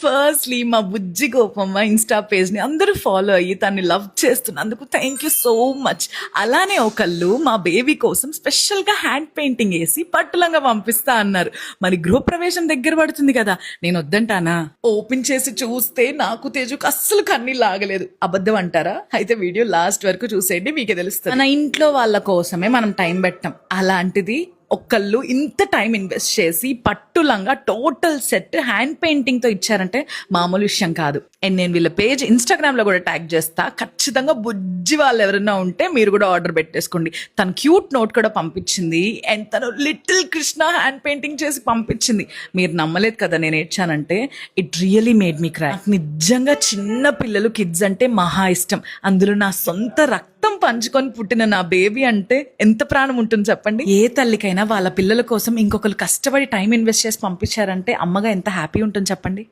Firstly మా బుజ్జి Gopamma Insta పేజ్ని అందరూ follow అయ్యి తన్ని లవ్ చేస్తున్నందుకు థ్యాంక్ యూ సో మచ్. అలానే ఒకళ్ళు మా బేబీ కోసం స్పెషల్గా హ్యాండ్ పెయింటింగ్ వేసి పట్టులంగా పంపిస్తా అన్నారు. మరి గృహప్రవేశం దగ్గర పడుతుంది కదా, నేను వద్దంటానా? ఓపెన్ చేసి చూస్తే నాకు తేజుకు అస్సలు కన్నీళ్ళు లాగలేదు. అబద్ధం అంటారా? అయితే వీడియో లాస్ట్ వరకు చూసేయండి, మీకే తెలుస్తుంది. మన ఇంట్లో వాళ్ళ కోసమే మనం టైం పెట్టాం, అలాంటిది ఒకళ్ళు ఇంత టైం ఇన్వెస్ట్ చేసి పట్టులంగా టోటల్ సెట్ హ్యాండ్ పెయింటింగ్ తో ఇచ్చారంటే మామూలు విషయం కాదు. అండ్ నేను వీళ్ళ పేజ్ ఇన్స్టాగ్రామ్ లో కూడా ట్యాగ్ చేస్తా, ఖచ్చితంగా బుజ్జి వాళ్ళు ఎవరైనా ఉంటే మీరు కూడా ఆర్డర్ పెట్టేసుకోండి. తను క్యూట్ నోట్ కూడా పంపించింది అండ్ తను లిటిల్ కృష్ణ హ్యాండ్ పెయింటింగ్ చేసి పంపించింది. మీరు నమ్మలేదు కదా నేను ఏడ్చానంటే. It really made me cry. నిజంగా చిన్న పిల్లలు కిడ్స్ అంటే మహా ఇష్టం. అందులో నా సొంత రక్తం పంచుకొని పుట్టిన నా బేబీ అంటే ఎంత ప్రాణం ఉంటుంది చెప్పండి. ఏ తల్లికైనా వాళ్ళ పిల్లల కోసం ఇంకొకరు కష్టపడి టైం ఇన్వెస్ట్ చేసి పంపించారంటే అమ్మగా ఎంత హ్యాపీ ఉంటుంది చెప్పండి.